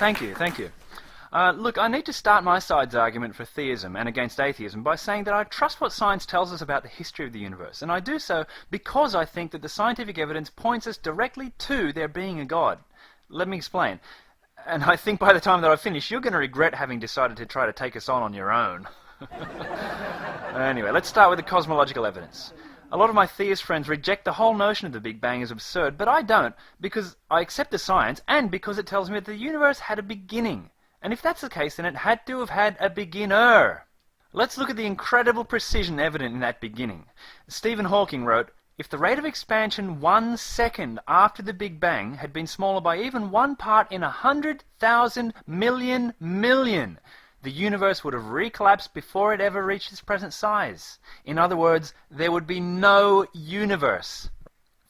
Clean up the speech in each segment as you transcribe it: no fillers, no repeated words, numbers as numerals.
Thank you. Look, I need to start my side's argument for theism and against atheism by saying that I trust what science tells us about the history of the universe, and I do so because I think that the scientific evidence points us directly to there being a God. Let me explain. And I think by the time that I finish, you're going to regret having decided to try to take us on your own. Anyway, let's start with the cosmological evidence. A lot of my theist friends reject the whole notion of the Big Bang as absurd, but I don't, because I accept the science and because it tells me that the universe had a beginning. And if that's the case, then it had to have had a beginner. Let's look at the incredible precision evident in that beginning. Stephen Hawking wrote, "If the rate of expansion 1 second after the Big Bang had been smaller by even 1 part in 100,000 million, the universe would have recollapsed before it ever reached its present size. In other words, there would be no universe."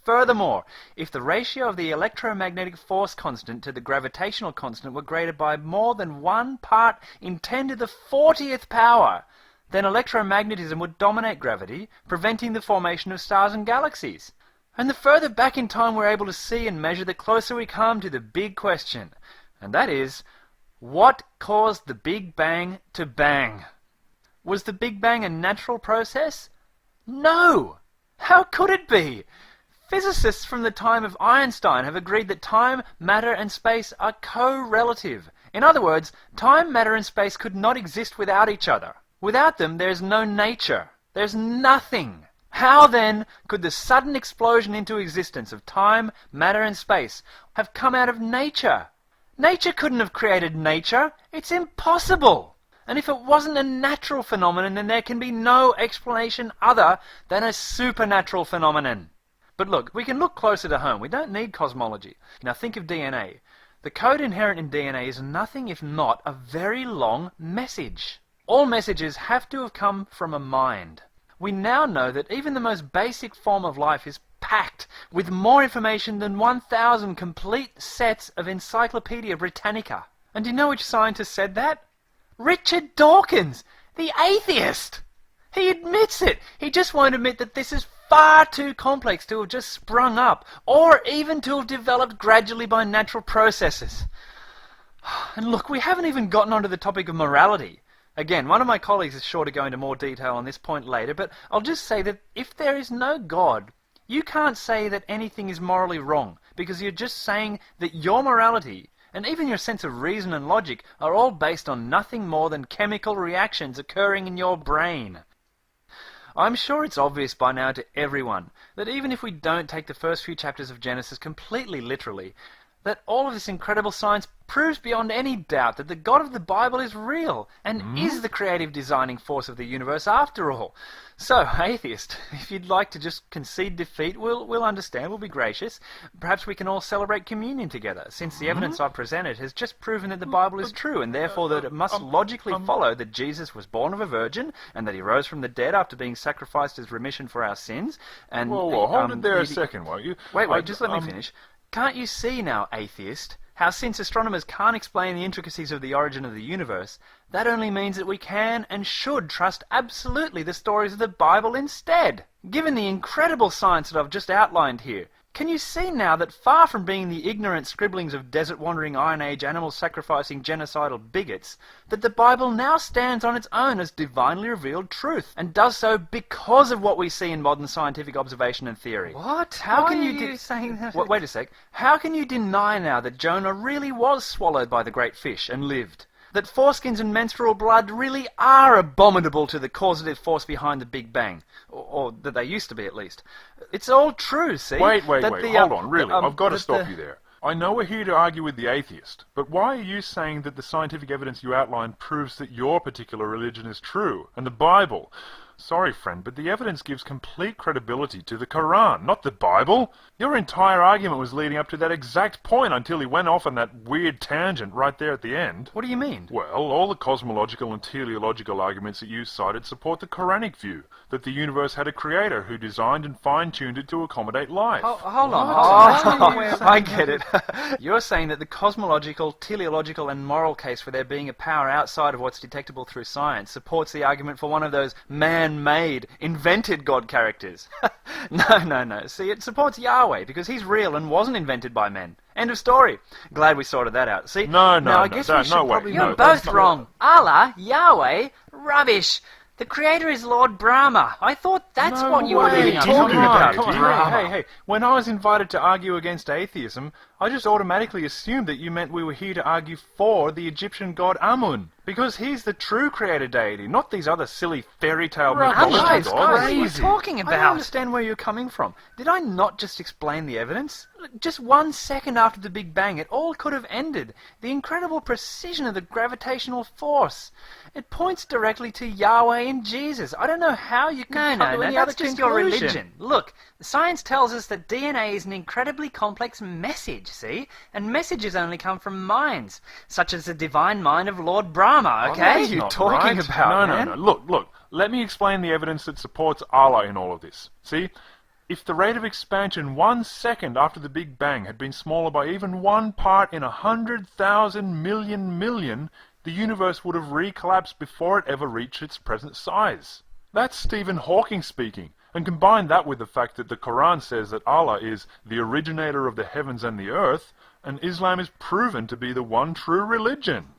Furthermore, if the ratio of the electromagnetic force constant to the gravitational constant were greater by more than 1 part in 10 to the 40th power, then electromagnetism would dominate gravity, preventing the formation of stars and galaxies. And the further back in time we're able to see and measure, the closer we come to the big question. And that is, what caused the Big Bang to bang? Was the Big Bang a natural process? No! How could it be? Physicists from the time of Einstein have agreed that time, matter, and space are co-relative. In other words, time, matter, and space could not exist without each other. Without them, there is no nature. There's nothing. How, then, could the sudden explosion into existence of time, matter, and space have come out of nature? Nature couldn't have created nature. It's impossible. And if it wasn't a natural phenomenon, then there can be no explanation other than a supernatural phenomenon. But look, we can look closer to home. We don't need cosmology. Now think of DNA. The code inherent in DNA is nothing if not a very long message. All messages have to have come from a mind. We now know that even the most basic form of life is packed with more information than 1,000 complete sets of Encyclopedia Britannica. And do you know which scientist said that? Richard Dawkins, the atheist! He admits it. He just won't admit that this is far too complex to have just sprung up, or even to have developed gradually by natural processes. And look, we haven't even gotten onto the topic of morality. Again, one of my colleagues is sure to go into more detail on this point later, but I'll just say that if there is no God, you can't say that anything is morally wrong, because you're just saying that your morality, and even your sense of reason and logic, are all based on nothing more than chemical reactions occurring in your brain. I'm sure it's obvious by now to everyone that even if we don't take the first few chapters of Genesis completely literally, that all of this incredible science proves beyond any doubt that the God of the Bible is real and is the creative designing force of the universe after all. So, atheist, if you'd like to just concede defeat, we'll understand, we'll be gracious. Perhaps we can all celebrate communion together, since the evidence I've presented has just proven that the Bible is true, and therefore that it must logically follow that Jesus was born of a virgin, and that he rose from the dead after being sacrificed as remission for our sins, and... Whoa, hold it there a second, won't you? Wait, just let me finish. Can't you see now, atheist, how since astronomers can't explain the intricacies of the origin of the universe, that only means that we can and should trust absolutely the stories of the Bible instead? Given the incredible science that I've just outlined here, can you see now that far from being the ignorant scribblings of desert-wandering Iron Age animal-sacrificing genocidal bigots, that the Bible now stands on its own as divinely revealed truth, and does so because of what we see in modern scientific observation and theory? What? How can you saying that? Wait a sec. How can you deny now that Jonah really was swallowed by the great fish and lived? That foreskins and menstrual blood really are abominable to the causative force behind the Big Bang. Or that they used to be, at least. It's all true, see? Wait, hold on, really. I've got to stop you there. I know we're here to argue with the atheist, but why are you saying that the scientific evidence you outlined proves that your particular religion is true, and the Bible? Sorry, friend, but the evidence gives complete credibility to the Quran, not the Bible. Your entire argument was leading up to that exact point until he went off on that weird tangent right there at the end. What do you mean? Well, all the cosmological and teleological arguments that you cited support the Quranic view, that the universe had a creator who designed and fine-tuned it to accommodate life. Hold on. I get it. You're saying that the cosmological, teleological, and moral case for there being a power outside of what's detectable through science supports the argument for one of those man-made, invented God characters. No. See, it supports Yahweh because he's real and wasn't invented by men. End of story. Glad we sorted that out. See? No, I guess we should no way. probably... You're both wrong. Allah, Yahweh, rubbish. The creator is Lord Brahma. I thought that's what you were leading up to. talking about? Come on. Hey. When I was invited to argue against atheism, I just automatically assumed that you meant we were here to argue for the Egyptian god Amun. Because he's the true creator deity, not these other silly fairy tale mythology Guys, gods. what are you talking I don't about? understand where you're coming from. Did I not just explain the evidence? Just 1 second after the Big Bang, it all could have ended. The incredible precision of the gravitational force. It points directly to Yahweh and Jesus. I don't know how you could come to any other that's just your conclusion. religion. Look, science tells us that DNA is an incredibly complex message, see? And messages only come from minds, such as the divine mind of Lord Brahma, okay? What are you talking about, man? No. Look. Let me explain the evidence that supports Allah in all of this. See? If the rate of expansion 1 second after the Big Bang had been smaller by even 1 part in 100,000 million, the universe would have recollapsed before it ever reached its present size. That's Stephen Hawking speaking. And combine that with the fact that the Quran says that Allah is the originator of the heavens and the earth, and Islam is proven to be the one true religion.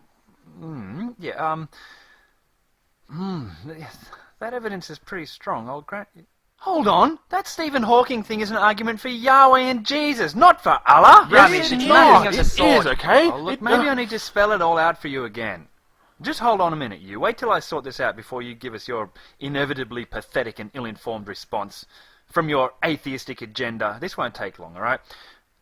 That evidence is pretty strong, I'll grant you. Hold on, that Stephen Hawking thing is an argument for Yahweh and Jesus, not for Allah. Rubbish, it's nothing of the sort. Okay? Oh, look, maybe I need to spell it all out for you again. Just hold on a minute, you. Wait till I sort this out before you give us your inevitably pathetic and ill-informed response from your atheistic agenda. This won't take long, alright?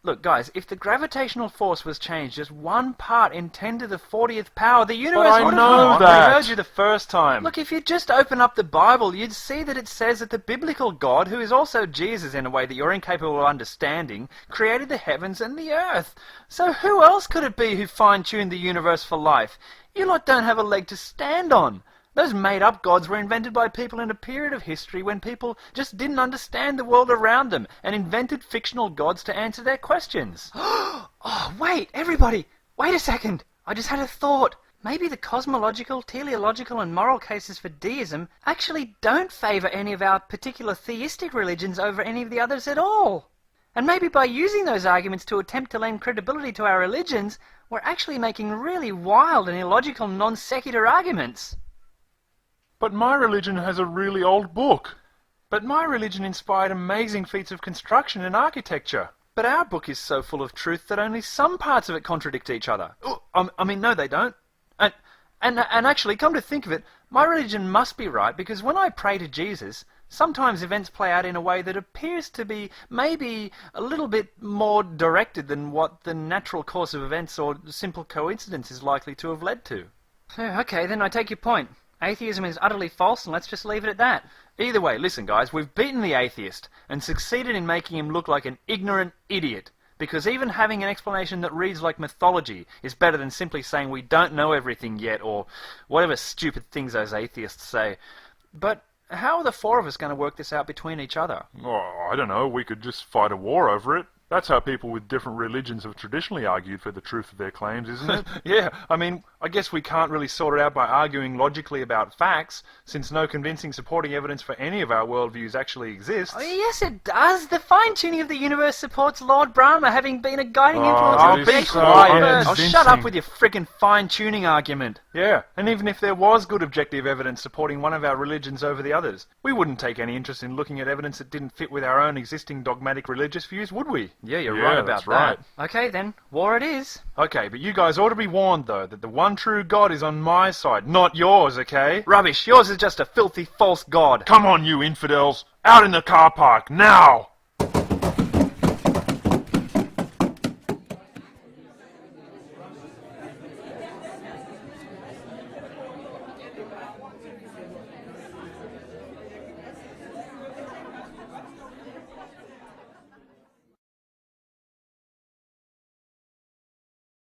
Look, guys, if the gravitational force was changed just 1 part in 10 to the 40th power, the universe would have... know that. I heard you the first time. Look, if you just open up the Bible, you'd see that it says that the biblical God, who is also Jesus in a way that you're incapable of understanding, created the heavens and the earth. So who else could it be who fine-tuned the universe for life? You lot don't have a leg to stand on. Those made-up gods were invented by people in a period of history when people just didn't understand the world around them and invented fictional gods to answer their questions. Oh, wait, everybody, wait a second. I just had a thought. Maybe the cosmological, teleological and moral cases for deism actually don't favour any of our particular theistic religions over any of the others at all. And maybe by using those arguments to attempt to lend credibility to our religions, we're actually making really wild and illogical non-secular arguments. But my religion has a really old book. But my religion inspired amazing feats of construction and architecture. But our book is so full of truth that only some parts of it contradict each other. No, they don't. And actually, come to think of it, my religion must be right because when I pray to Jesus, sometimes events play out in a way that appears to be maybe a little bit more directed than what the natural course of events or simple coincidence is likely to have led to. Okay, then I take your point. Atheism is utterly false, and let's just leave it at that. Either way, listen guys, we've beaten the atheist and succeeded in making him look like an ignorant idiot. Because even having an explanation that reads like mythology is better than simply saying we don't know everything yet, or whatever stupid things those atheists say. But how are the 4 of us going to work this out between each other? Oh, I don't know, we could just fight a war over it. That's how people with different religions have traditionally argued for the truth of their claims, isn't it? Yeah, I guess we can't really sort it out by arguing logically about facts, since no convincing supporting evidence for any of our worldviews actually exists. Oh, yes, it does. The fine-tuning of the universe supports Lord Brahma having been a guiding influence. Be quiet. Oh, shut up with your friggin' fine-tuning argument. Yeah, and even if there was good objective evidence supporting one of our religions over the others, we wouldn't take any interest in looking at evidence that didn't fit with our own existing dogmatic religious views, would we? Yeah, you're right about that's right. that. Okay, then. War it is. Okay, but you guys ought to be warned, though, that the one true God is on my side, not yours, okay? Rubbish, yours is just a filthy false god. Come on, you infidels! Out in the car park, now!